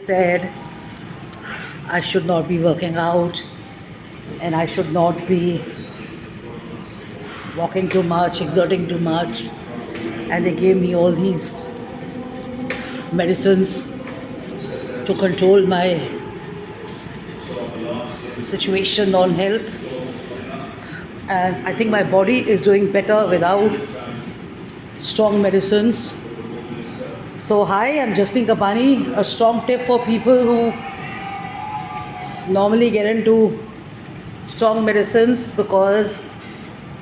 said I should not be working out and I should not be walking too much, exerting too much. And they gave me all these medicines to control my situation on health. And I think my body is doing better without strong medicines. So hi, I'm Jasleen Kapani. A strong tip for people who normally get into strong medicines because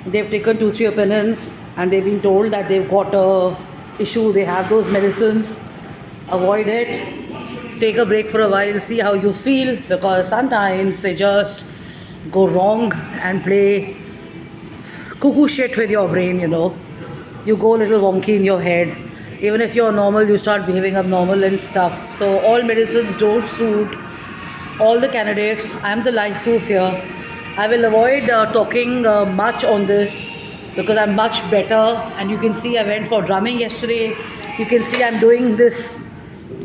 they've taken 2-3 opinions and they've been told that they've got a issue, they have those medicines. Avoid it. Take a break for a while, see how you feel, because sometimes they just go wrong and play cuckoo shit with your brain, You go a little wonky in your head. Even if you're normal, you start behaving abnormal and stuff. So all medicines don't suit all the candidates. I'm the life proof here. I will avoid talking much on this because I'm much better. And you can see I went for drumming yesterday. You can see I'm doing this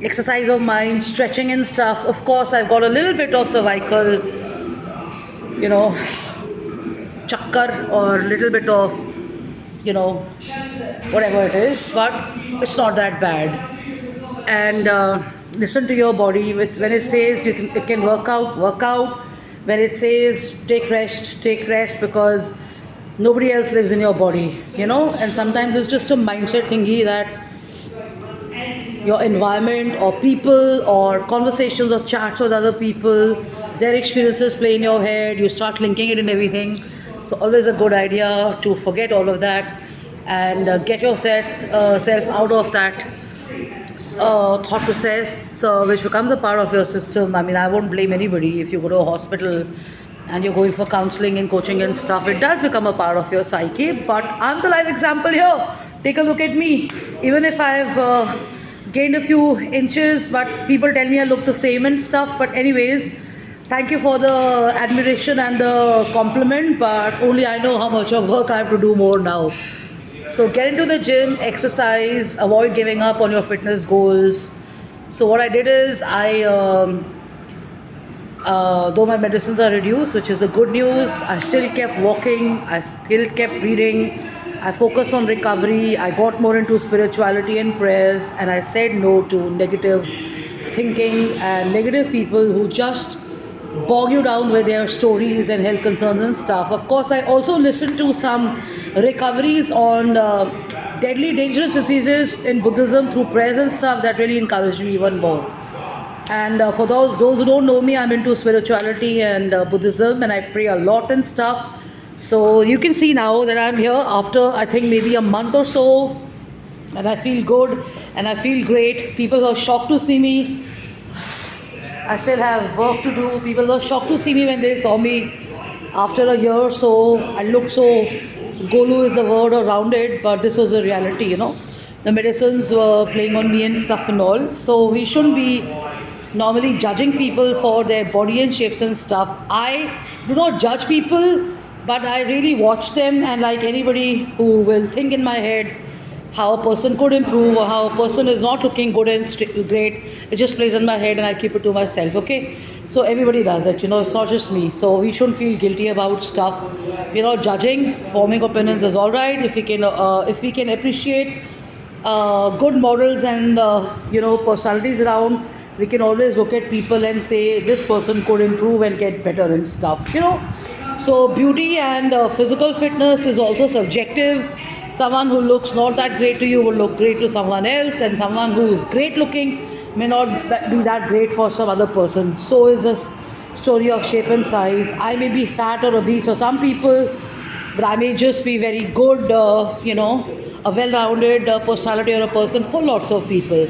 exercise of mine, stretching and stuff. Of course, I've got a little bit of cervical, chakkar or a little bit of, whatever it is, but it's not that bad. And listen to your body. When it says it can work out, work out. When it says take rest, because nobody else lives in your body, And sometimes it's just a mindset thingy that your environment or people or conversations or chats with other people, their experiences play in your head. You start linking it in everything. So always a good idea to forget all of that and get yourself out of that thought process, which becomes a part of your system. I mean, I won't blame anybody if you go to a hospital and you're going for counseling and coaching and stuff. It does become a part of your psyche, but I'm the live example here. Take a look at me. Even if I've gained a few inches, but people tell me I look the same and stuff. But anyways, thank you for the admiration and the compliment, but only I know how much of work I have to do more now. So get into the gym, exercise, avoid giving up on your fitness goals. So what I did is though my medicines are reduced, which is the good news, I still kept walking, I still kept reading, I focused on recovery, I got more into spirituality and prayers, and I said no to negative thinking and negative people who just bog you down with their stories and health concerns and stuff. Of course, I also listened to some recoveries on deadly dangerous diseases in Buddhism through prayers and stuff that really encouraged me even more. And for those who don't know me, I'm into spirituality and Buddhism, and I pray a lot and stuff. So you can see now that I'm here after I think maybe a month or so, and I feel good and I feel great. People are shocked to see me. I still have work to do. People were shocked to see me when they saw me after a year or so. I looked so, Golu is the word around it, but this was a reality, The medicines were playing on me and stuff and all. So we shouldn't be normally judging people for their body and shapes and stuff. I do not judge people, but I really watch them, and like anybody who will think in my head how a person could improve or how a person is not looking good and great, it just plays in my head and I keep it to myself, okay? So everybody does it, it's not just me. So we shouldn't feel guilty about stuff. We're not judging. Forming opinions is all right. If we can appreciate good models and personalities around, we can always look at people and say this person could improve and get better and stuff, So beauty and physical fitness is also subjective. Someone who looks not that great to you will look great to someone else, and someone who is great looking may not be that great for some other person. So is this story of shape and size. I may be fat or obese for some people, but I may just be very good, a well-rounded personality or a person for lots of people.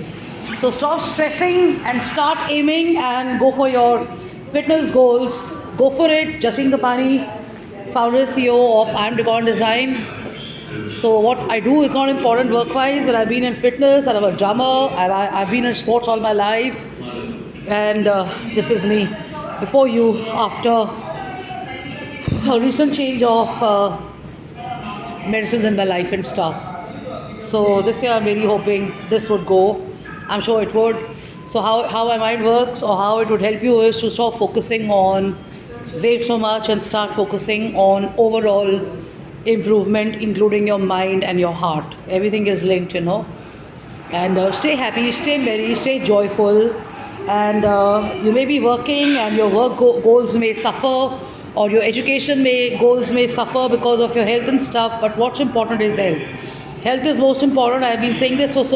So stop stressing and start aiming and go for your fitness goals. Go for it. Jasleen Kapani, founder and CEO of I'm Decor Design. So what I do is not important work-wise, but I've been in fitness, I'm a drummer, I've been in sports all my life, and this is me before you after a recent change of medicines in my life and stuff. So this year I'm really hoping this would go. I'm sure it would. So how my mind works or how it would help you is to stop focusing on weight so much and start focusing on overall improvement, including your mind and your heart. Everything is linked, you know. And stay happy, stay merry, stay joyful. And you may be working and your work goals may suffer, or your education goals may suffer because of your health and stuff. But what's important is health. Health is most important. I've been saying this for so